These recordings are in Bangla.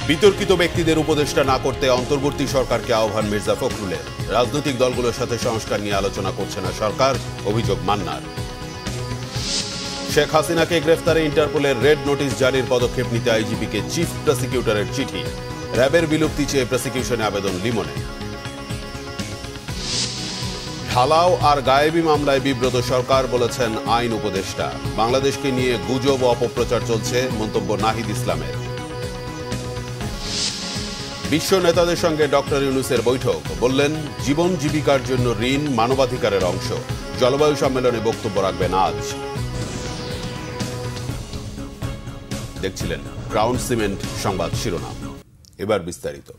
বিতর্কিত ব্যক্তিদের উপদেষ্টা না করতে অন্তর্বর্তী সরকারকে আহ্বান মির্জা ফখরুলের। রাজনৈতিক দলগুলোর সাথে সংস্কার নিয়ে আলোচনা করছে না সরকার, অভিযোগ মান্নার। শেখ হাসিনাকে গ্রেফতারে ইন্টারপোলের রেড নোটিশ জারির পদক্ষেপ নিতে আইজিপিকে চিফ প্রসিকিউটরের চিঠি। র্যাবের বিলুপ্তি চেয়ে প্রসিকিউশনে আবেদন লিমনে। ঢালাও আর গায়েবী মামলায় বিব্রত সরকার, বলেছেন আইন উপদেষ্টা। বাংলাদেশকে নিয়ে গুজব ও অপপ্রচার চলছে, মন্তব্য নাহিদ ইসলামের। বিশ্ব নেতাদের সঙ্গে ডক্টর ইউনূসের বৈঠক, বললেন জীবন জীবিকার জন্য ঋণ মানবাধিকারের অংশ। জলবায়ু সম্মেলনে বক্তব্য রাখবেন আজ। দেখছিলেন ক্রাউন সিমেন্ট সংবাদ শিরোনাম, এবার বিস্তারিত।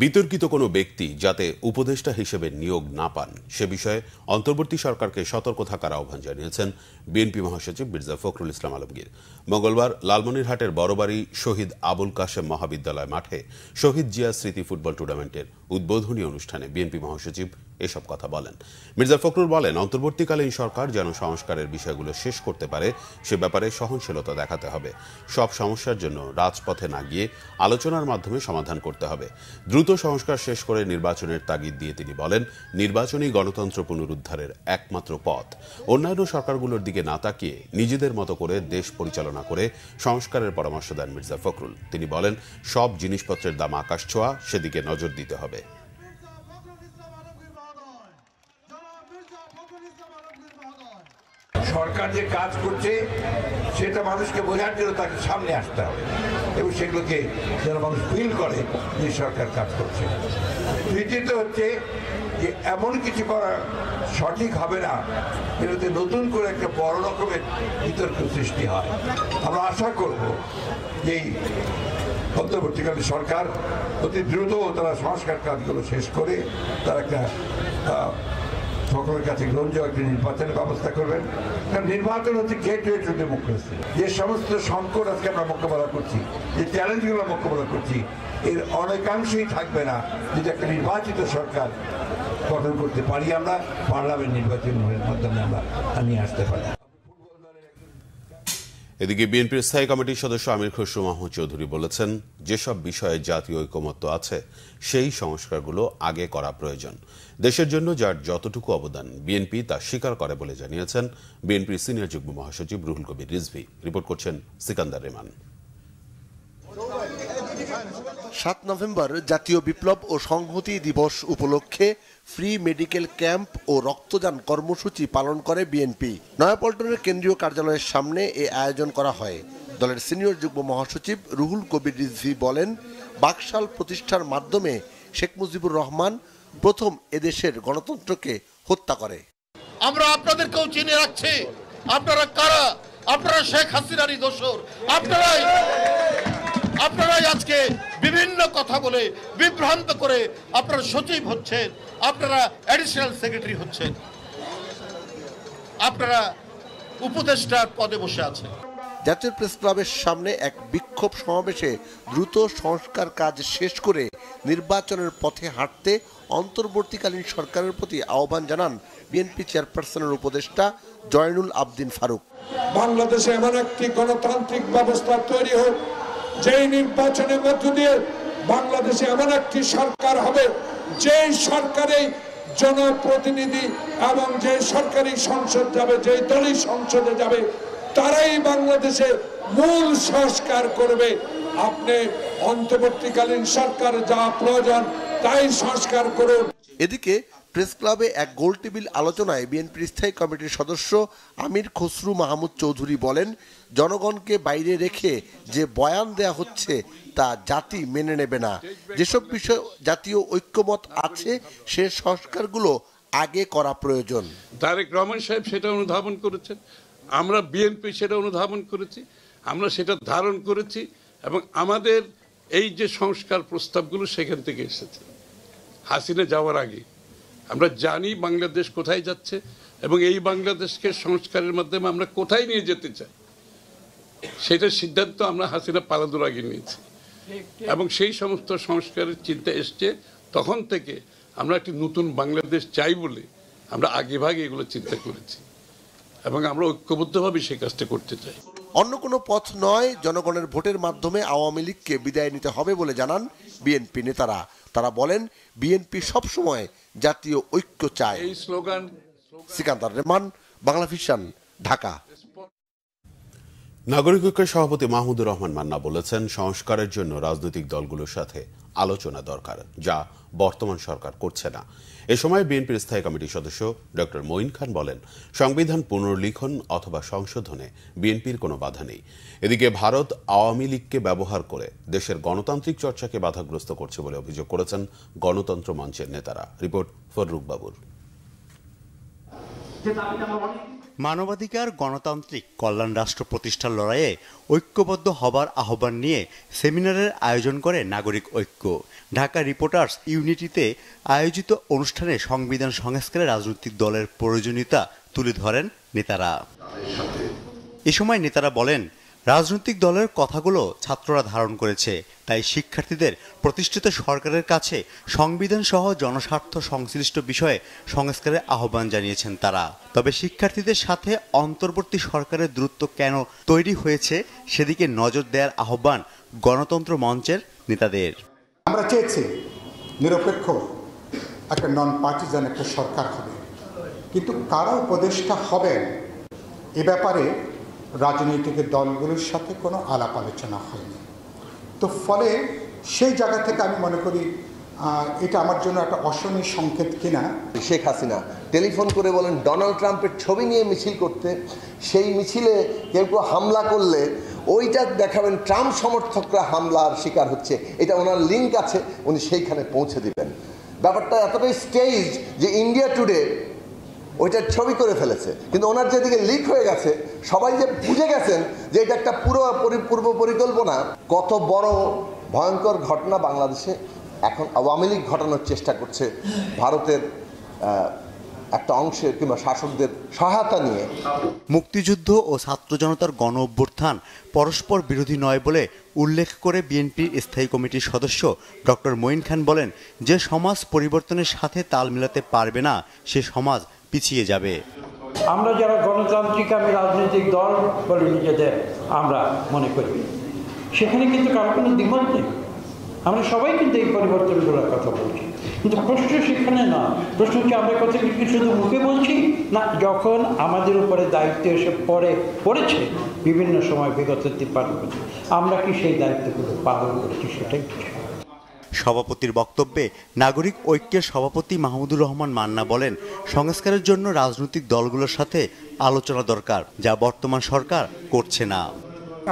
বিতর্কিত কোনো ব্যক্তি যাতে উপদেষ্টা হিসেবে নিয়োগ না পান সে বিষয়ে অন্তর্বর্তী সরকারকে সতর্ক থাকার আহ্বান জানিয়েছেন বিএনপি মহাসচিব মির্জা ফখরুল ইসলাম আলমগীর। মঙ্গলবার লালমনিরহাটের বড়বাড়ি শহীদ আবুল কাশেম মহাবিদ্যালয় মাঠে শহীদ জিয়া স্মৃতি ফুটবল টুর্নামেন্টের উদ্বোধনী অনুষ্ঠানে বিএনপি মহাসচিব এসব কথা বলেন। মির্জা ফখরুল বলেন, অন্তর্বর্তীকালীন সরকার যেন সংস্কারের বিষয়গুলো শেষ করতে পারে সে ব্যাপারে সহনশীলতা দেখাতে হবে। সব সমস্যার জন্য রাজপথে না গিয়ে আলোচনার মাধ্যমে সমাধান করতে হবে। দ্রুত সংস্কার শেষ করে নির্বাচনের তাগিদ দিয়ে তিনি বলেন, নির্বাচনী গণতন্ত্র পুনরুদ্ধারের একমাত্র পথ। অন্যান্য সরকারগুলোর দিকে না তাকিয়ে নিজেদের মতো করে দেশ পরিচালনা করে সংস্কারের পরামর্শ দেন মির্জা ফখরুল। তিনি বলেন, সব জিনিসপত্রের দাম আকাশ ছোঁয়া, সেদিকে নজর দিতে হবে। সরকার যে কাজ করছে সেটা মানুষকে বোঝার জন্য তাকে সামনে আসতে হবে এবং সেগুলোকে যেন মানুষ ফিল করে যে সরকার কাজ করছে। দ্বিতীয়ত হচ্ছে যে এমন কিছু করা সঠিক হবে না যেটাতে নতুন করে একটা বড় রকমের বিতর্ক সৃষ্টি হয়। আমরা আশা করব যে অন্তর্বর্তীকালীন সরকার অতি দ্রুত তারা সংস্কার কাজগুলো শেষ করে তারা একটা সকলের কাছে গ্রহণযোগ্য একটি নির্বাচনের ব্যবস্থা করবেন। কারণ নির্বাচন হচ্ছে গেটওয়ে টু ডেমোক্রেসি। যে সমস্ত সংকট আজকে আমরা মোকাবেলা করছি, যে চ্যালেঞ্জগুলো মোকাবেলা করছি, এর অনেকাংশই থাকবে না যদি একটা নির্বাচিত সরকার গঠন করতে পারি, আমরা পার্লামেন্ট নির্বাচনের মাধ্যমে আমরা নিয়ে আসতে পারি। এদিকে বিএনপির স্থায়ী কমিটির সদস্য আমির খসরু মাহমুদ চৌধুরী বলেছেন, যেসব বিষয়ে জাতীয় ঐকমত্য আছে সেই সংস্কারগুলো আগে করা প্রয়োজন। দেশের জন্য যার যতটুকু অবদান বিএনপি তা স্বীকার করে বলে জানিয়েছেন বিএনপির সিনিয়র যুগ্ম মহাসচিব রুহুল কবির রিজভী। রিপোর্ট করছেন সিকান্দার রেমান। ৭ নভেম্বর জাতীয় বিপ্লব ও সংহতি দিবস উপলক্ষে ফ্রি মেডিকেল ক্যাম্প ও রক্তদান কর্মসূচি পালন করে বিএনপি। নয়াপল্টনের কেন্দ্রীয় কার্যালয়ের সামনে এ আয়োজন করা হয়। দলের সিনিয়র যুগ্ম মহাসচিব রুহুল কবির রিজভী বলেন, বাকশাল প্রতিষ্ঠার মাধ্যমে শেখ মুজিবুর রহমান প্রথম এদেশের গণতন্ত্রকে হত্যা করে। আমরা আপনাদেরকেও চিনে রাখছি, আপনারা কারা, আপনারা শেখ হাসিনারই দোসর, আপনারাই আজকে বিভিন্ন কথা বলে বিভ্রান্ত করে আপনারা সচিব হচ্ছেন, আপনারা অ্যাডিশনাল সেক্রেটারি হচ্ছেন, আপনারা উপদেষ্টার পদে বসে আছেন। জাতীয় প্রেস ক্লাবের সামনে এক বিক্ষোভ সমাবেশে দ্রুত সংস্কার কাজ শেষ করে নির্বাচনের পথে হাঁটতে অন্তর্বর্তীকালীন সরকারের প্রতি আহ্বান জানান বিএনপি চেয়ারপারসনের উপদেষ্টা জয়নুল আবদিন ফারুক। বাংলাদেশে এমন একটি গণতান্ত্রিক ব্যবস্থা তৈরি হোক, যেই নির্বাচনের মধ্য দিয়ে বাংলাদেশে এমন একটি সরকার হবে, যেই সরকারে জনপ্রতিনিধি এবং যে সরকারি সংসদ যাবে, যেই দলই সংসদে যাবে, তারাই বাংলাদেশে মূল সংস্কার করবে। আপনি অন্তর্বর্তীকালীন সরকার যা প্রয়োজন তাই সংস্কার করুন। এদিকে প্রেস ক্লাবে এক গোল টেবিল আলোচনায় বিএনপির স্থায়ী কমিটির সদস্য আমির খসরু মাহমুদ চৌধুরী বলেন, জনগণকে বাইরে রেখে যে বয়ান দেয়া হচ্ছে তা জাতি মেনে নেবে না। যেসব বিষয়ে জাতীয় ঐক্যমত আছে সে সংস্কারগুলো আগে করা প্রয়োজন। তারেক রহমান সাহেব সেটা অনুধাবন করেছেন, আমরা বিএনপি সেটা অনুধাবন করেছি, আমরা সেটা ধারণ করেছি এবং আমাদের এই যে সংস্কার প্রস্তাবগুলো সেখান থেকে এসেছে। হাসিনা যাওয়ার আগে আমরা জানি বাংলাদেশ কোথায় যাচ্ছে এবং এই বাংলাদেশকে সংস্কারের মাধ্যমে আমরা কোথায় নিয়ে যেতে চাই সেটার সিদ্ধান্ত আমরা হাসিনা পালানোর আগে নিয়েছি এবং সেই সমস্ত সংস্কারের চিন্তা এসছে। তখন থেকে আমরা একটি নতুন বাংলাদেশ চাই বলে আমরা আগেভাগে এগুলো চিন্তা করেছি এবং আমরা ঐক্যবদ্ধভাবে সেই কাজটা করতে চাই। অন্য কোনো পথ নয়, জনগণের ভোটের মাধ্যমে আওয়ামী লীগকে বিদায় নিতে হবে বলে জানান বিএনপি নেতারা। তারা বলেন, বিএনপি সবসময় জাতীয় ঐক্য চায়। এই স্লোগান সিকান্দার রহমান, বাংলা ভিশন, ঢাকা। নাগরিক ঐক্যের সভাপতি মাহমুদুর রহমান মান্না বলেছেন, সংস্কারের জন্য রাজনৈতিক দলগুলোর সাথে আলোচনা দরকার, যা বর্তমান সরকার করছে না। এ সময় বিএনপির স্থায়ী কমিটির সদস্য ডক্টর মঈন খান বলেন, সংবিধান পুনর্লিখন অথবা সংশোধনে বিএনপির কোনো বাধা নেই। এদিকে ভারত আওয়ামী লীগকে ব্যবহার করে দেশের গণতান্ত্রিক চর্চাকে বাধাগ্রস্ত করছে বলে অভিযোগ করেছেন গণতন্ত্র মঞ্চের নেতারা। রিপোর্ট ফররুক বাবুর। মানবাধিকার, গণতান্ত্রিক কল্যাণ রাষ্ট্র প্রতিষ্ঠার লড়াইয়ে ঐক্যবদ্ধ হবার আহ্বান নিয়ে সেমিনারের আয়োজন করে নাগরিক ঐক্য। ঢাকা রিপোর্টার্স ইউনিটিতে আয়োজিত অনুষ্ঠানে সংবিধান সংস্কারে রাজনৈতিক দলের প্রয়োজনীয়তা তুলে ধরেন নেতারা। এ সময় নেতারা বলেন, রাজনৈতিক দলের কথাগুলো ছাত্ররা ধারণ করেছে, তাই শিক্ষার্থীদের প্রতিষ্ঠিত সরকারের কাছে সংবিধান সহ জনস্বার্থ সংশ্লিষ্ট বিষয়ে সংস্কারের আহ্বান জানিয়েছেন তারা। তবে শিক্ষার্থীদের সাথে অন্তর্বর্তী সরকারের দূরত্ব কেন তৈরি হয়েছে সেদিকে নজর দেওয়ার আহ্বান গণতন্ত্র মঞ্চের নেতাদের। আমরা চেয়েছি নিরপেক্ষ একটা নন পার্টিজান একটা সরকার হবে, কিন্তু কারা উপদেষ্টা হবেন এ ব্যাপারে রাজনৈতিক দলগুলোর সাথে কোনো আলাপ আলোচনা হয়নি। তো ফলে সেই জায়গা থেকে আমি মনে করি এটা আমার জন্য একটা অশনি সংকেত কিনা। শেখ হাসিনা টেলিফোন করে বলেন ডোনাল্ড ট্রাম্পের ছবি নিয়ে মিছিল করতে, সেই মিছিলে কেউ কেউ হামলা করলে ওইটা দেখাবেন ট্রাম্প সমর্থকরা হামলার শিকার হচ্ছে, এটা ওনার লিঙ্ক আছে, উনি সেইখানে পৌঁছে দিবেন। ব্যাপারটা এতটাই স্টেজ যে ইন্ডিয়া টুডে ওইটার ছবি করে ফেলেছে, কিন্তু ওনার যেদিকে লিক হয়ে গেছে সবাই যে বুঝে গেছেন যে এটা একটা পূর্ব পরিকল্পনা। কত বড় ভয়ঙ্কর ঘটনা বাংলাদেশে এখন আওয়ামী লীগ ঘটানোর চেষ্টা করছে ভারতের একটা অংশের কিংবা শাসকদের সহায়তা নিয়ে। মুক্তিযুদ্ধ ও ছাত্র জনতার গণ অভ্যুত্থান পরস্পর বিরোধী নয় বলে উল্লেখ করে বিএনপির স্থায়ী কমিটির সদস্য ডক্টর মঈন খান বলেন, যে সমাজ পরিবর্তনের সাথে তাল মিলাতে পারবে না সে সমাজ পিছিয়ে যাবে। আমরা যারা গণতান্ত্রিক আমি রাজনৈতিক দল বলে নিজেদের আমরা মনে করি, সেখানে কিন্তু কারো কোনো দ্বিমত নেই। আমরা সবাই কিন্তু এই পরিবর্তনগুলোর কথা বলছি, কিন্তু প্রশ্ন সেখানে না। প্রশ্ন হচ্ছে আমরা কথা কি শুধু মুখে বলছি না, যখন আমাদের উপরে দায়িত্ব এসে পড়েছে বিভিন্ন সময় বিগত 53 বছর আমরা কি সেই দায়িত্বগুলো পালন করেছি সেটাই। সভাপতির বক্তব্যে নাগরিক ঐক্যের সভাপতি মাহমুদুর রহমান মান্না বলেন, সংস্কারের জন্য রাজনৈতিক দলগুলোর সাথে আলোচনা দরকার, যা বর্তমান সরকার করছে না।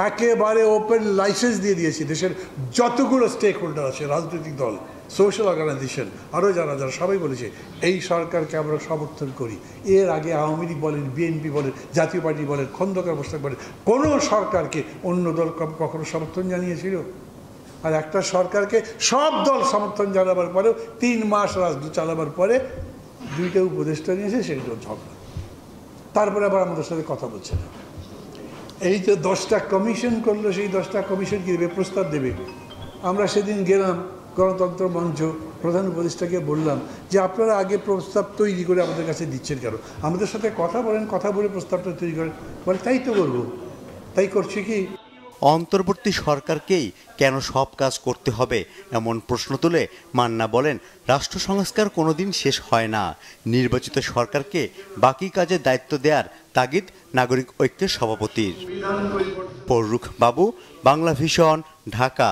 একেবারে ওপেন লাইসেন্স দিয়ে দিয়েছি দেশের যতগুলো স্টেক হোল্ডার আছে, রাজনৈতিক দল, সোশ্যাল অর্গানাইজেশন, আরও যারা সবাই বলেছে এই সরকারকে আমরা সমর্থন করি। এর আগে আওয়ামী লীগ বলেন, বিএনপি বলেন, জাতীয় পার্টি বলেন, খন্দকার মোশতাক বলেন, কোনো সরকারকে অন্য দল কখনো সমর্থন জানিয়েছিল? আর একটা সরকারকে সব দল সমর্থন জানাবার পরেও 3 মাস রাজনীতি চালাবার পরে 2টা উপদেষ্টা নিয়েছে, সেগুলো ঝগড়া। তারপরে আবার আমাদের সাথে কথা বলছে না। এই যে 10টা কমিশন করলো, সেই 10টা কমিশন কি দেবে? প্রস্তাব দেবে। আমরা সেদিন গেলাম গণতন্ত্র মঞ্চ, প্রধান উপদেষ্টাকে বললাম যে আপনারা আগে প্রস্তাব তৈরি করে আমাদের কাছে দিচ্ছেন কেন? আমাদের সাথে কথা বলেন, কথা বলে প্রস্তাবটা তৈরি করেন। বলে তাই তো করবো। তাই করছি কি? অন্তর্বর্তী সরকারকেই কেন সব কাজ করতে হবে এমন প্রশ্ন তুলে মান্না বলেন, রাষ্ট্র সংস্কার কোনোদিন শেষ হয় না। নির্বাচিত সরকারকে বাকি কাজের দায়িত্ব দেওয়ার তাগিদ নাগরিক ঐক্যের সভাপতির। ফররুক বাবু, বাংলা ভিশন, ঢাকা।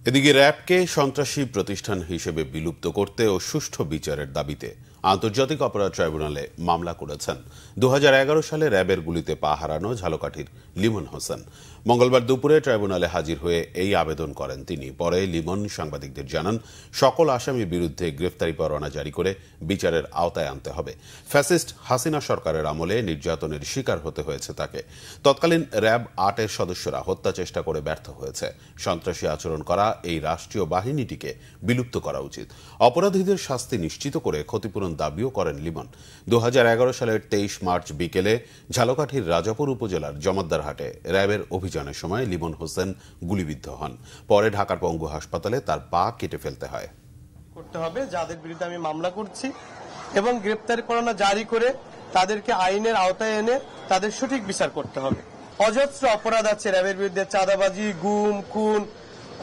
এদিকে র্যাবকে সন্ত্রাসী প্রতিষ্ঠান হিসেবে বিলুপ্ত করতে ও সুষ্ঠু বিচারের দাবিতে আন্তর্জাতিক অপরাধ ট্রাইব্যুনালে মামলা করেছেন 2011 সালে র্যাবের গুলিতে পা হারানো ঝালকাঠির লিমন হোসেন। মঙ্গলবার দুপুরে ট্রাইব্যুনালে হাজির হয়ে এই আবেদন করেন তিনি। পরে লিমন সাংবাদিকদের জানান, সকল আসামির বিরুদ্ধে গ্রেফতারি পরোয়ানা জারি করে বিচারের আওতায় আনতে হবে। ফ্যাসিস্ট হাসিনা সরকারের আমলে নির্যাতনের শিকার হতে হয়েছে তাকে। তৎকালীন র্যাব 8-এর সদস্যরা হত্যা চেষ্টা করে ব্যর্থ হয়েছে। সন্ত্রাসী আচরণ করা এই রাষ্ট্রীয় বাহিনীটিকে বিলুপ্ত করা উচিত। অপরাধীদের শাস্তি নিশ্চিত করে ক্ষতিপূরণ দাবিও করেন লিমন। 2011 সালের 23 মার্চ বিকেলে ঝালকাঠির রাজাপুর উপজেলার জমাদ্দারহাটে র্যাবের অভিযানের সময় লিমন হোসেন গুলিবিদ্ধ হন। পরে ঢাকার পঙ্গু হাসপাতালে তার পা কেটে ফেলতে হয়। করতে হবে যাদের বিরুদ্ধে আমি মামলা করছি এবং গ্রেপ্তারি পরোয়ানা জারি করে তাদেরকে আইনের আওতায় এনে তাদের সঠিক বিচার করতে হবে। অজস্র অপরাধ আছে র্যাবের বিরুদ্ধে, চাঁদাবাজি, গুম, খুন,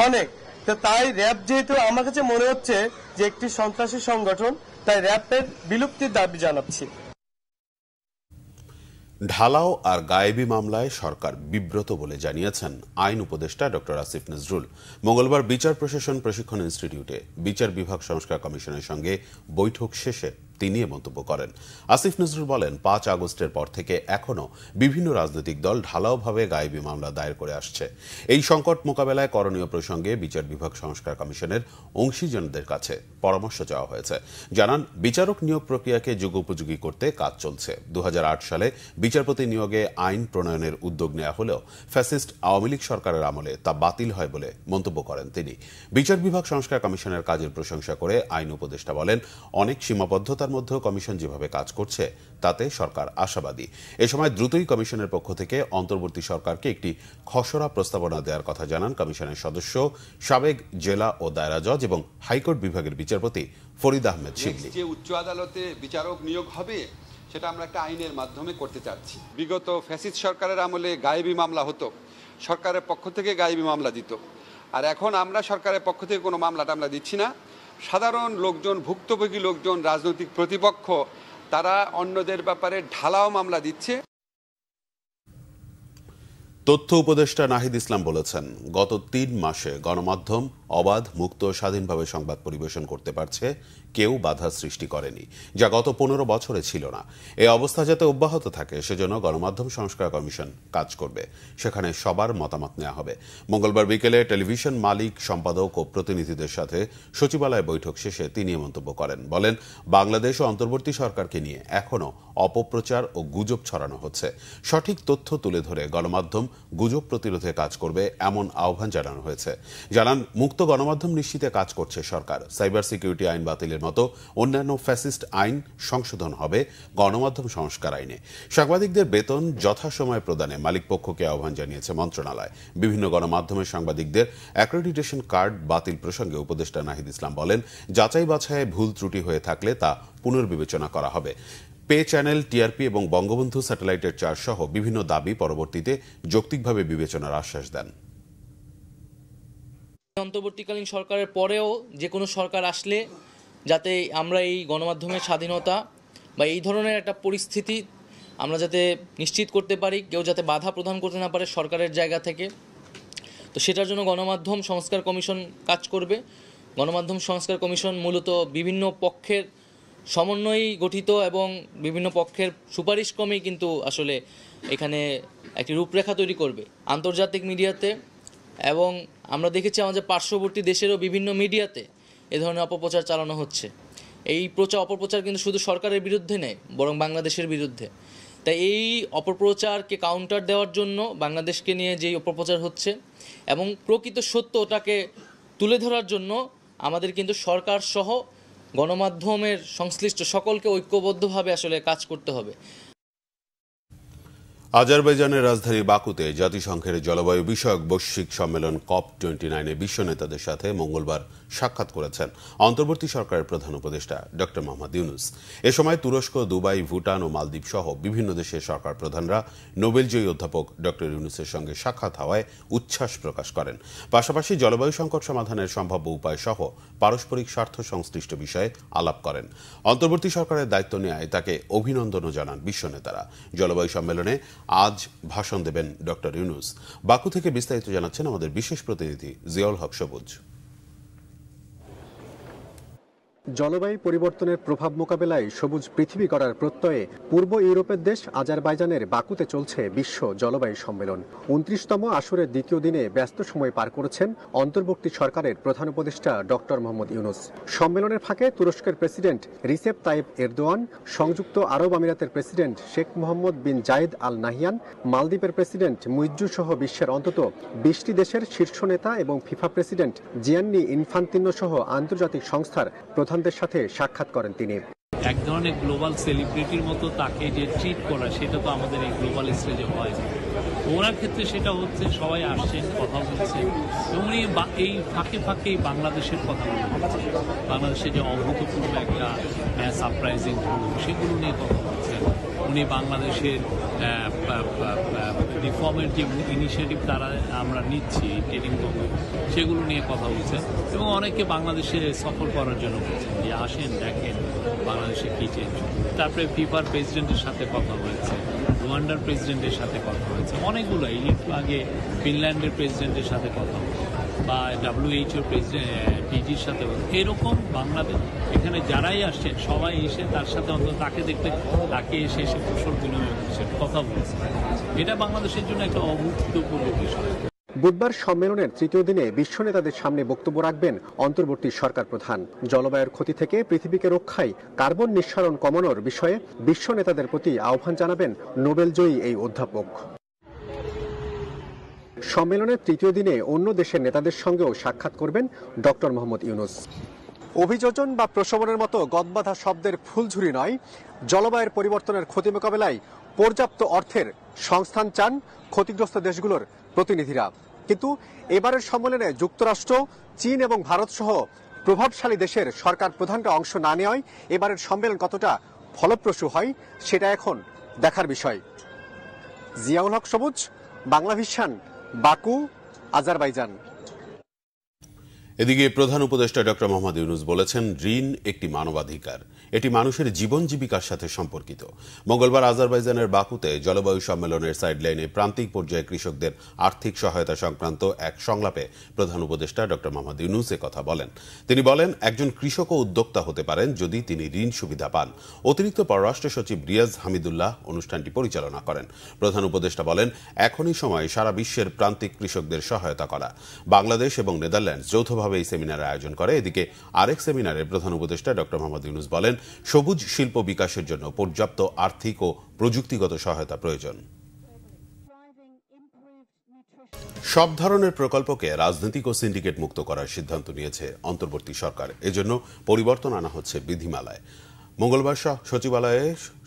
অনেক। তো তাই র্যাব যেহেতু আমার কাছে মনে হচ্ছে যে একটি সন্ত্রাসী সংগঠন, তাই র্যাবের বিলুপ্তির দাবি জানাচ্ছি। ঢালাও আর গায়েবী মামলায় সরকার বিব্রত বলে জানিয়েছেন আইন উপদেষ্টা ডক্টর আসিফ নজরুল। মঙ্গলবার বিচার প্রশাসন প্রশিক্ষণ ইনস্টিটিউটে বিচার বিভাগ সংস্কার কমিশনের সঙ্গে বৈঠক শেষে তিনি এ মন্তব্য করেন। আসিফ নজরুল বলেন, ৫ আগস্টের পর থেকে এখনও বিভিন্ন রাজনৈতিক দল ঢালাওভাবে গায়েবী মামলা দায়ের করে আসছে। এই সংকট মোকাবেলায় করণীয় প্রসঙ্গে বিচার বিভাগ সংস্কার কমিশনের অংশীজনদের কাছে পরামর্শ চাওয়া হয়েছে। জানান, বিচারক নিয়োগ প্রক্রিয়াকে যুগোপযোগী করতে কাজ চলছে। ২০০৮ সালে বিচারপতি নিয়োগে আইন প্রণয়নের উদ্যোগ নেওয়া হলেও ফ্যাসিস্ট আওয়ামী লীগ সরকারের আমলে তা বাতিল হয় বলে মন্তব্য করেন তিনি। বিচার বিভাগ সংস্কার কমিশনের কাজের প্রশংসা করে আইন উপদেষ্টা বলেন, অনেক সীমাবদ্ধতার মধ্যে কমিশন যেভাবে কাজ করছে তাতে সরকার আশাবাদী। এ সময় দ্রুতই কমিশনের পক্ষ থেকে অন্তর্বর্তী সরকারকে একটি খসড়া প্রস্তাবনা দেওয়ার কথা জানান কমিশনের সদস্য, সাবেক জেলা ও দায়রা জজ এবং হাইকোর্ট বিভাগের বিচারপতি ফরিদ আহমেদ শিবলি। যে উচ্চ আদালতে বিচারক নিয়োগ হবে সেটা আমরা একটা আইনের মাধ্যমে করতে চাচ্ছি। বিগত ফ্যাসিস্ট সরকারের আমলে গায়েবী মামলা হতো, সরকারের পক্ষ থেকে গায়েবী মামলা দিত। আর এখন আমরা সরকারের পক্ষ থেকে কোনো মামলাটা আমরা দিচ্ছি না। সাধারণ লোকজন, ভুক্তভোগী লোকজন, রাজনৈতিক প্রতিপক্ষ, তারা অন্যদের ব্যাপারে ঢালাও মামলা দিচ্ছে। তথ্য উপদেষ্টা নাহিদ ইসলাম বলেছেন, গত ৩ মাসে গণমাধ্যম অবাধ, মুক্ত, স্বাধীনভাবে সংবাদ পরিবেশন করতে পারছে, কেউ বাধা সৃষ্টি করেনি, যা গত ১৫ বছরে ছিল না। এই অবস্থা যাতে অব্যাহত থাকে সেজন্য গণমাধ্যম সংস্কার কমিশন কাজ করবে, সেখানে সবার মতামত নেওয়া হবে। মঙ্গলবার বিকেলে টেলিভিশন মালিক, সম্পাদক ও প্রতিনিধিদের সাথে সচিবালয় বৈঠক শেষে তিনি মন্তব্য করেন। বলেন, বাংলাদেশ ও অন্তর্বর্তী সরকারকে নিয়ে এখনও অপপ্রচার ও গুজব ছড়ানো হচ্ছে। সঠিক তথ্য তুলে ধরে গণমাধ্যম গুজব প্রতিরোধে কাজ করবে, এমন আহ্বান জানানো হয়েছে। জানান, মুক্ত গণমাধ্যম নিশ্চিতে কাজ করছে সরকার। সাইবার সিকিউরিটি আইন বাতিলের মতো অন্যান্য ফ্যাসিস্ট আইন সংশোধন হবে গণমাধ্যম সংস্কার আইনে। সাংবাদিকদের বেতন যথাসময়ে প্রদানে মালিকপক্ষকে আহ্বান জানিয়েছে মন্ত্রণালয়। বিভিন্ন গণমাধ্যমের সাংবাদিকদের অ্যাক্রেডিটেশন কার্ড বাতিল প্রসঙ্গে উপদেষ্টা নাহিদ ইসলাম বলেন, যাচাই বাছাইয়ে ভুল ত্রুটি হয়ে থাকলে তা পুনর্বিবেচনা করা হবে। পে চ্যানেল, টিআরপি এবং বঙ্গবন্ধু স্যাটেলাইটের চার্জ সহ বিভিন্ন দাবি পরবর্তীতে যৌক্তিকভাবে বিবেচনার আশ্বাস দেন। অন্তর্বর্তীকালীন সরকারের পরেও যে কোনো সরকার আসলে যাতে আমরা এই গণমাধ্যমের স্বাধীনতা বা এই ধরনের একটা পরিস্থিতি আমরা যাতে নিশ্চিত করতে পারি, কেউ যাতে বাধা প্রদান করতে না পারে সরকারের জায়গা থেকে, তো সেটার জন্য গণমাধ্যম সংস্কার কমিশন কাজ করবে। গণমাধ্যম সংস্কার কমিশন মূলত বিভিন্ন পক্ষের সমন্বয়ে গঠিত এবং বিভিন্ন পক্ষের সুপারিশ ক্রমেই কিন্তু আসলে এখানে একটি রূপরেখা তৈরি করবে আন্তর্জাতিক মিডিয়াতে। এবং আমরা দেখেছি আমাদের পার্শ্ববর্তী দেশেরও বিভিন্ন মিডিয়াতে এ ধরনের অপপ্রচার চালানো হচ্ছে। এই অপপ্রচার কিন্তু শুধু সরকারের বিরুদ্ধে নেই, বরং বাংলাদেশের বিরুদ্ধে। তাই এই অপপ্রচারকে কাউন্টার দেওয়ার জন্য বাংলাদেশকে নিয়ে যেই অপপ্রচার হচ্ছে এবং প্রকৃত সত্যটাকে তুলে ধরার জন্য আমাদের কিন্তু সরকার সহ গণমাধ্যমের সংশ্লিষ্ট সকলকে ঐক্যবদ্ধভাবে আসলে কাজ করতে হবে। আজারবাইজানের রাজধানী বাকুতে জাতিসংঘের জলবায়ু বিষয়ক বৈশ্বিক সম্মেলন COP29 বিশ্ব নেতাদের সাথে মঙ্গলবার সাক্ষাৎ করেছেন অন্তর্বর্তী সরকারের প্রধান উপদেষ্টা ডক্টর মোহাম্মদ ইউনূস। এ সময় তুরস্ক, দুবাই, ভুটান ও মালদ্বীপ সহ বিভিন্ন দেশের সরকার প্রধানরা নোবেলজয়ী অধ্যাপক ডক্টর ইউনূসের সঙ্গে সাক্ষাৎ হওয়ায় উচ্ছ্বাস প্রকাশ করেন। পাশাপাশি জলবায়ু সংকট সমাধানের সম্ভাব্য উপায় সহ পারস্পরিক স্বার্থ সংশ্লিষ্ট বিষয়ে আলাপ করেন। অন্তর্বর্তী সরকারের দায়িত্ব নেওয়ায় তাকে অভিনন্দনও জানান বিশ্ব নেতারা। জলবায়ু সম্মেলনে আজ ভাষণ দেবেন ডক্টর ইউনূস। বাকু থেকে বিস্তারিত জানাচ্ছেন আমাদের বিশেষ প্রতিনিধি জিয়াউল হক সবুজ। জলবায়ু পরিবর্তনের প্রভাব মোকাবেলায় সবুজ পৃথিবী গড়ার প্রত্যয়ে পূর্ব ইউরোপের দেশ আজারবাইজানের বাকুতে চলছে বিশ্ব জলবায়ু সম্মেলন। ২৯তম আসরের দ্বিতীয় দিনে ব্যস্ত সময় পার করেছেন অন্তর্বর্তী সরকারের প্রধান উপদেষ্টা ডক্টর মোহাম্মদ ইউনূস। সম্মেলনের ফাঁকে তুরস্কের প্রেসিডেন্ট রিসেপ তাইপ এরদোয়ান, সংযুক্ত আরব আমিরাতের প্রেসিডেন্ট শেখ মোহাম্মদ বিন জায়েদ আল নাহিয়ান, মালদ্বীপের প্রেসিডেন্ট মুইজ্জু সহ বিশ্বের অন্তত ২০টি দেশের শীর্ষ নেতা এবং ফিফা প্রেসিডেন্ট জিয়ান্নি ইনফান্তিনো সহ আন্তর্জাতিক সংস্থার প্রধানদের সাথে সাক্ষাৎ করেন তিনি। এক ধরনের গ্লোবাল সেলিব্রিটির মতো তাকে যে ট্রিট করা, সেটা তো আমাদের এই গ্লোবাল স্টেজে হয়। ওনার ক্ষেত্রে সেটা হচ্ছে, সবাই আসছেন, কথা বলছেন এবং এই ফাঁকে ফাঁকেই বাংলাদেশের কথা বলছেন। বাংলাদেশে যে অভূতপূর্ব একটা সারপ্রাইজিং সেগুলো নিয়ে কথা বলছেন। উনি বাংলাদেশের রিফর্মের যে ইনিশিয়েটিভ তারা আমরা নিচ্ছি ট্রেনিং প্রোগ্রাম সেগুলো নিয়ে কথা বলছেন এবং অনেকে বাংলাদেশে সফর করার জন্য বলছেন যে আসেন দেখেন বাংলাদেশে কী চেঞ্জ। তারপরে ফিফার প্রেসিডেন্টের সাথে কথা হয়েছে, রুয়ান্ডার প্রেসিডেন্টের সাথে কথা হয়েছে, অনেকগুলো একটু আগে ফিনল্যান্ডের প্রেসিডেন্টের সাথে কথা হয়েছে বা WHO প্রেসিডেন্ট পিজির সাথে। এরকম বাংলাদেশ এখানে যারাই আসছেন সবাই এসে তার সাথে অন্তত তাকে এসে কুশল বিনিময় করছেন, কথা বলছেন। এটা বাংলাদেশের জন্য একটা অভূতপূর্ব বিষয়। বুধবার সম্মেলনের তৃতীয় দিনে বিশ্ব নেতাদের সামনে বক্তব্য রাখবেন অন্তর্বর্তী সরকার প্রধান। জলবায়ুর ক্ষতি থেকে পৃথিবীকে রক্ষায় কার্বন নিঃসরণ কমানোর বিষয়ে বিশ্ব নেতাদের প্রতি আহ্বান জানাবেন নোবেলজয়ী এই অধ্যাপক। সম্মেলনের তৃতীয় দিনে অন্য দেশের নেতাদের সঙ্গেও সাক্ষাৎ করবেন ডক্টর মোহাম্মদ ইউনূস। অভিযোজন বা প্রশমনের মতো গদবাঁধা শব্দের ফুলঝুরি নয়, জলবায়ুর পরিবর্তনের ক্ষতি মোকাবেলায় পর্যাপ্ত অর্থের সংস্থান চান ক্ষতিগ্রস্ত দেশগুলোর প্রতিনিধিরা। কিন্তু এবারের সম্মেলনে যুক্তরাষ্ট্র, চীন এবং ভারত সহ প্রভাবশালী দেশের সরকার প্রধানরা অংশ না নেওয়ায় এবারের সম্মেলন কতটা ফলপ্রসূ হয় সেটা এখন দেখার বিষয়। জিয়াউল হক সবুজ, বাংলা ভিশন, বাকু, আজারবাইজান। এদিকে প্রধান উপদেষ্টা ডক্টর মোহাম্মদ ইউনূস বলেছেন, ঋণ একটি মানবাধিকার, এটি মানুষের জীবন জীবিকার সাথে সম্পর্কিত। মঙ্গলবার আজারবাইজানের বাকুতে জলবায়ু সম্মেলনের সাইডলাইনে প্রান্তিক পর্যায়ে কৃষকদের আর্থিক সহায়তা সংক্রান্ত এক সংলাপে প্রধান উপদেষ্টা ডক্টর মোহাম্মদ ইউনূস কথা বলেন। তিনি বলেন, একজন কৃষকও উদ্যোক্তা হতে পারেন যদি তিনি ঋণ সুবিধা পান। অতিরিক্ত পররাষ্ট্র সচিব রিয়াজ হামিদুল্লাহ অনুষ্ঠানটি পরিচালনা করেন। প্রধান উপদেষ্টা বলেন, এখনই সময় সারা বিশ্বের প্রান্তিক কৃষকদের সহায়তা করা। বাংলাদেশ এবং নেদারল্যান্ডস যৌথভাবে এই সেমিনারের আয়োজন করে। এদিকে আরেক সেমিনারে প্রধান উপদেষ্টা ডক্টর মোহাম্মদ ইউনূস বলেন, সবুজ শিল্প বিকাশের জন্য পর্যাপ্ত আর্থিক ও প্রযুক্তিগত সহায়তা প্রয়োজন। সব ধরনের প্রকল্পকে রাজনৈতিক ও সিন্ডিকেট মুক্ত করার সিদ্ধান্ত নিয়েছে অন্তর্বর্তী সরকার। এজন্য পরিবর্তন আনা হচ্ছে বিধিমালায়। মঙ্গলবার সচিবালয়ে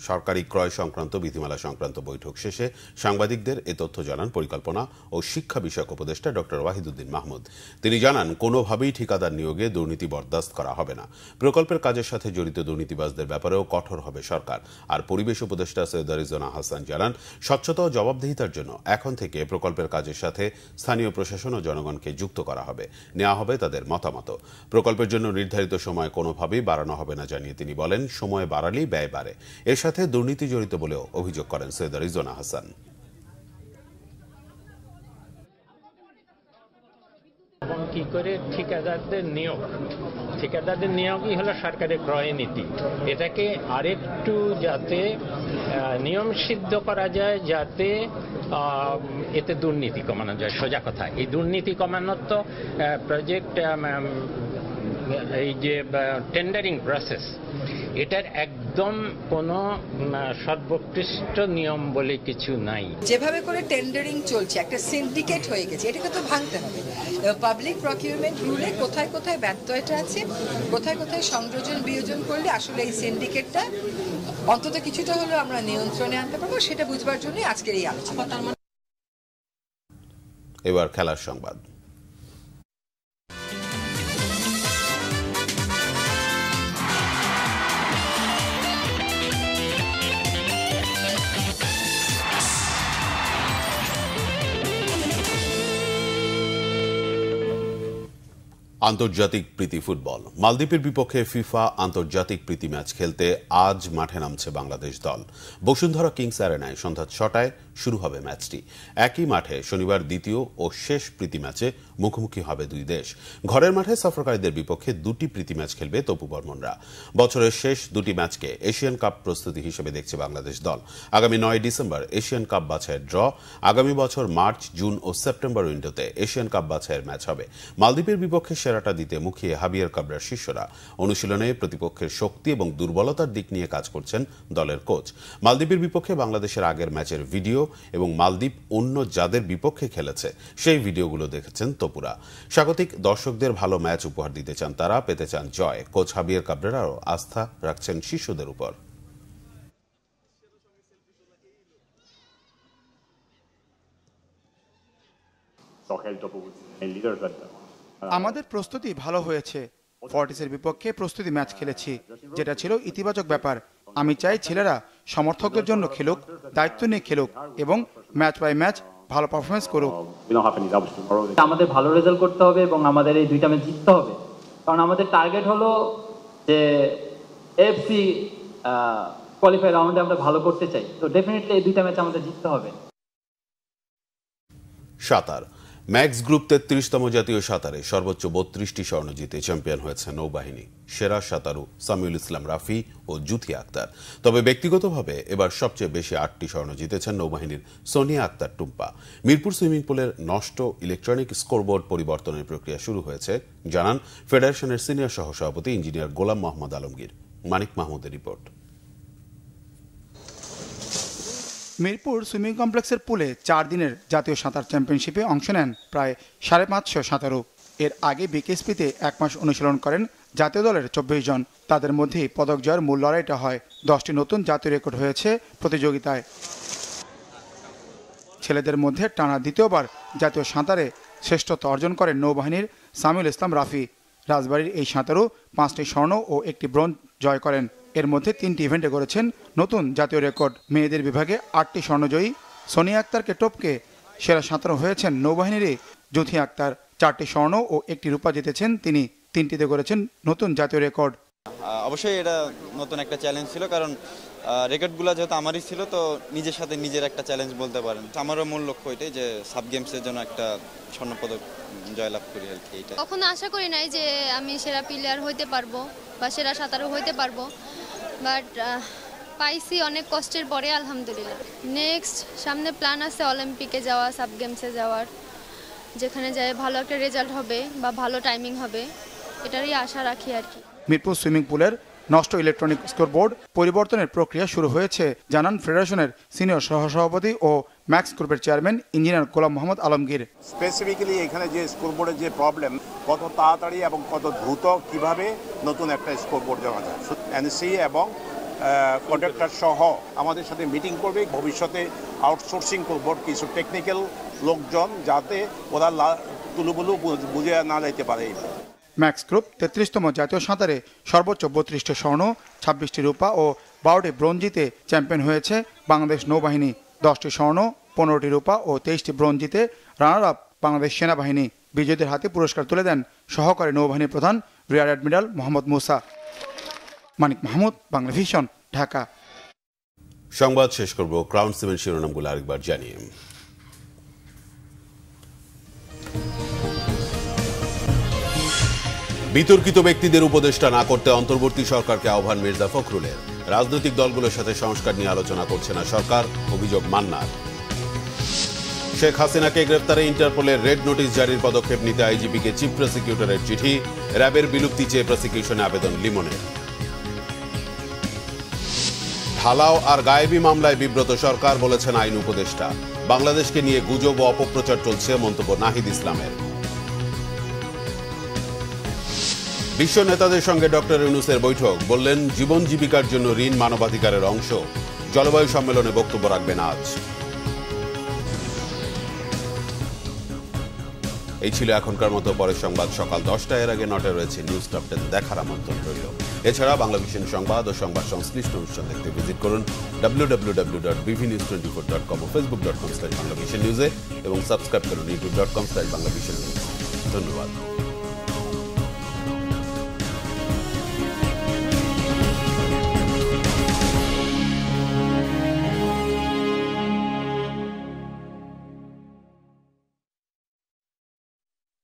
সরকারি ক্রয় সংক্রান্ত বিধিমালা সংক্রান্ত বৈঠক শেষে সাংবাদিকদের এ তথ্য জানান পরিকল্পনা ও শিক্ষা বিষয়ক উপদেষ্টা ডক্টর ওয়াহিদুদ্দিন মাহমুদ। তিনি জানান, কোনোভাবেই ঠিকাদার নিয়োগে দুর্নীতি বরদাস্ত করা হবে না। প্রকল্পের কাজের সাথে জড়িত দুর্নীতিবাজদের ব্যাপারেও কঠোর হবে সরকার। আর পরিবেশ উপদেষ্টা সৈয়দা রিজওয়ানা হাসান জানান, স্বচ্ছতা ও জবাবদিহিতার জন্য এখন থেকে প্রকল্পের কাজের সাথে স্থানীয় প্রশাসন ও জনগণকে যুক্ত করা হবে, নেওয়া হবে তাদের মতামত। প্রকল্পের জন্য নির্ধারিত সময় কোনোভাবেই বাড়ানো হবে না জানিয়ে তিনি বলেন, সময় বাড়ালেই ব্যয় বাড়ে। এর সাথে দুর্নীতি জড়িত বলেও অভিযোগ করেন সৈয়দা রিজওয়ানা হাসান। কি করে ঠিকাদারদের নিয়োগই হলো সরকারের ক্রয় নীতি। এটাকে আরেকটু যাতে নিয়ম সিদ্ধ করা যায়, যাতে এতে দুর্নীতি কমানো যায়। সোজা কথা, এই দুর্নীতি কমানোর তো প্রজেক্ট এই যে টেন্ডারিং প্রসেস, এটার একদম কোনো সর্বোৎকৃষ্ট নিয়ম বলে কিছু নাই। যেভাবে করে টেন্ডারিং চলছে, একটা সিন্ডিকেট হয়ে গেছে, এটাকে তো ভাঙতে হবে। পাবলিক প্রকিউরমেন্ট রুলে কোথায় কোথায় ব্যত্যয়টা আছে, কোথায় কোথায় সংযোজন বিয়োজন করলে আসলে এই সিন্ডিকেটটা অন্তত কিছুটা হলেও আমরা নিয়ন্ত্রণে আনতে পারবো, সেটা বুঝবার জন্য আজকের এই আলোচনা। এবার খেলার সংবাদ। আন্তর্জাতিক প্রীতি ফুটবল। মালদ্বীপের বিপক্ষে ফিফা আন্তর্জাতিক প্রীতি ম্যাচ খেলতে আজ মাঠে নামছে বাংলাদেশ দল। বসুন্ধরা কিংস অ্যারেনায় সন্ধ্যা 6টায় শুরু হবে ম্যাচটি। একই মাঠে শনিবার দ্বিতীয় ও শেষ প্রীতি ম্যাচে মুখোমুখি হবে দুই দেশ। ঘরের মাঠে সফরকারীদের বিপক্ষে দুটি প্রীতি ম্যাচ খেলবে তপু বর্মনরা। বছরের শেষ দুটি ম্যাচকে এশিয়ান কাপ প্রস্তুতি হিসেবে দেখছে বাংলাদেশ দল। আগামী 9 ডিসেম্বর এশিয়ান কাপ বাছাইয়ের ড্র। আগামী বছর মার্চ, জুন ও সেপ্টেম্বর উইন্ডোতে এশিয়ান কাপ বাছাইয়ের ম্যাচ হবে। মালদ্বীপের বিপক্ষে সেরাটা দিতে মুখিয়ে হাবিয়ার কাবরার শিষ্যরা। অনুশীলনে প্রতিপক্ষের শক্তি এবং দুর্বলতার দিক নিয়ে কাজ করছেন দলের কোচ। মালদ্বীপের বিপক্ষে বাংলাদেশের আগের ম্যাচের ভিডিও এবং মালদ্বীপ অন্য যাদের বিপক্ষে খেলেছে সেই ভিডিওগুলো দেখেছেন তপুরা। স্বাগতিক দর্শকদের ভালো ম্যাচ উপহার দিতে চান তারা, পেতে চান জয়। কোচ হাবিয়ার কাবরেরাও আস্থা রাখছেন শিশুদের উপর। আমাদের প্রস্তুতি ভালো হয়েছে। ফর্টিসের বিপক্ষে প্রস্তুতি ম্যাচ খেলেছি, যেটা ছিল ইতিবাচক ব্যাপার। আমি চাই ছেলেরা সমর্থকদের জন্য খেলুক, দায়িত্ব নিয়ে খেলুক এবং ম্যাচ বাই ম্যাচ ভালো পারফরমেন্স করুক। আমাদের ভালো রেজাল্ট করতে হবে এবং আমাদের এই দুইটা ম্যাচ জিততে হবে, কারণ আমাদের টার্গেট হলো যে এফসি কোয়ালিফাই রাউন্ডে আমরা ভালো করতে চাই। তো ডেফিনেটলি এই দুইটা ম্যাচ আমাদের জিততে হবে। সাঁতার ম্যাক্স গ্রুপ 33তম জাতীয় সাঁতারে সর্বোচ্চ 32টি স্বর্ণ জিতে চ্যাম্পিয়ন হয়েছে নৌবাহিনী। সেরা সাঁতারু সামিউল ইসলাম রাফি ও জুথি আক্তার। তবে ব্যক্তিগতভাবে এবার সবচেয়ে বেশি 8টি স্বর্ণ জিতেছেন নৌবাহিনীর সোনিয়া আক্তার টুম্পা। মিরপুর সুইমিং পুলের নষ্ট ইলেকট্রনিক স্কোরবোর্ড পরিবর্তনের প্রক্রিয়া শুরু হয়েছে জানান ফেডারেশনের সিনিয়র সহসভাপতি ইঞ্জিনিয়ার গোলাম মোহাম্মদ আলমগীর। মানিক মাহমুদের রিপোর্ট। মিরপুর সুইমিং কমপ্লেক্সের পুলে 4 দিনের জাতীয় সাঁতার চ্যাম্পিয়নশিপে অংশ নেন প্রায় 550 সাঁতারু। এর আগে বিকেএসপিতে 1 মাস অনুশীলন করেন জাতীয় দলের 24 জন। তাদের মধ্যেই পদক জয়ের মূল লড়াইটা হয়। 10টি নতুন জাতীয় রেকর্ড হয়েছে প্রতিযোগিতায়। ছেলেদের মধ্যে টানা দ্বিতীয়বার জাতীয় সাঁতারে শ্রেষ্ঠত্ব অর্জন করেন নৌবাহিনীর সামিউল ইসলাম রাফি। রাজবাড়ির এই সাঁতারু 5টি স্বর্ণ ও 1টি ব্রোঞ্জ জয় করেন। এর মধ্যে 3টি ইভেন্টে করেছেন নতুন জাতীয় রেকর্ড। মেয়েদের বিভাগে 8টি স্বর্ণজয়ী সোনিয়া আক্তারকে টপকে সেরা সাঁতারু হয়েছেন নৌবাহিনীরই জুথি আক্তার। 4টি স্বর্ণ ও 1টি রূপা জিতেছেন তিনি। 3টিতে করেছেন নতুন জাতীয় রেকর্ড। অবশ্যই এটা নতুন একটা চ্যালেঞ্জ ছিল, কারণ রেকর্ডগুলো যেহেতু আমারই ছিল, তো নিজের সাথে নিজের একটা চ্যালেঞ্জ বলতে পারেন। আমারও মূল লক্ষ্য এটাই যে সাব গেমসের জন্য একটা স্বর্ণপদক জয়লাভ করি আর কি। এটা কখনো আশা করি নাই যে আমি সেরা প্লেয়ার হইতে পারবো বা সেরা সাঁতারু হইতে পারবো, বাট পাইছি অনেক কষ্টের পরে আলহামদুলিল্লাহ। নেক্সট সামনে প্ল্যান আছে অলিম্পিকে যাওয়া, সাব গেমসে যাওয়ার, যেখানে যায় ভালো একটা রেজাল্ট হবে বা ভালো টাইমিং হবে, এটারই আশা রাখি আর কি। মিরপুর সুইমিং পুলের নষ্ট ইলেকট্রনিক স্কোরবোর্ড পরিবর্তনের প্রক্রিয়া শুরু হয়েছে জানান ফেডারেশনের সিনিয়র সহসভাপতি ও ম্যাক্স গ্রুপের চেয়ারম্যান ইঞ্জিনিয়ার গোলাম মোহাম্মদ আলমগীর। স্পেসিফিক্যালি এখানে যে স্কোরবোর্ডের যে প্রবলেম, কত তাড়াতাড়ি এবং কত দ্রুত কিভাবে নতুন একটা স্কোরবোর্ড জমা যায়, এনসি এবং কন্ট্রাক্টর সহ আমাদের সাথে মিটিং করবে। ভবিষ্যতে আউটসোর্সিং করবো কিছু টেকনিক্যাল লোকজন, যাতে ওরা তুলুবুলু বুঝে না যাইতে পারে। ম্যাক্স গ্রুপ 33তম জাতীয় সাঁতারে সর্বোচ্চ 32টি স্বর্ণ, 26টি রূপা ও 12টি ব্রোঞ্জ জিতে চ্যাম্পিয়ন হয়েছে বাংলাদেশ নৌবাহিনী। 10টি স্বর্ণ, 15টি রূপা ও 23টি ব্রোঞ্জ জিতে রানার আপ বাংলাদেশ সেনাবাহিনী। বিজয়ীদের হাতে পুরস্কার তুলে দেন সহকারী নৌবাহিনী প্রধান রিয়ার অ্যাডমিরাল মোহাম্মদ মুসা। মানিক মাহমুদ, বাংলা ভিশন, ঢাকা। সংবাদ শেষ করব ক্রাউন সিমেন্ট শিরোনামগুলো আরেকবার জানিয়ে। বিতর্কিত ব্যক্তিদের উপদেষ্টা না করতে অন্তর্বর্তী সরকারকে আহ্বান মির্জা ফখরুলের। রাজনৈতিক দলগুলোর সাথে সংস্কার নিয়ে আলোচনা করছে না সরকার, অভিযোগ মান্নার। শেখ হাসিনাকে গ্রেফতারে ইন্টারপোলের রেড নোটিশ জারির পদক্ষেপ নিতে আইজিপিকে চিফ প্রসিকিউটরের চিঠি, র্যাবের বিলুপ্তি চেয়ে প্রসিকিউশনে আবেদন লিমনের। ঢালাও আর গায়েবী মামলায় বিব্রত সরকার, বলেছেন আইন উপদেষ্টা। বাংলাদেশকে নিয়ে গুজব ও অপপ্রচার চলছে, মন্তব্য নাহিদ ইসলামের। বিশ্ব নেতাদের সঙ্গে ডক্টর ইউনূসের বৈঠক, বললেন জীবন জীবিকার জন্য ঋণ মানবাধিকারের অংশ। জলবায়ু সম্মেলনে বক্তব্য রাখবেন আজ। এই ছিল এখনকার মতো। পরের সংবাদ সকাল 10টায়, এর আগে 9টায় রয়েছে নিউজ টপ 10 দেখার আমন্ত্রণ রইল। এছাড়া বাংলা ভিশন সংবাদ ও সংবাদ সংশ্লিষ্ট অনুষ্ঠান দেখতে ভিজিট করুন www.bvnews24.com ও facebook.com/banglavisionnews এবং সাবস্ক্রাইব করুন youtube.com/banglavisionnews। ধন্যবাদ।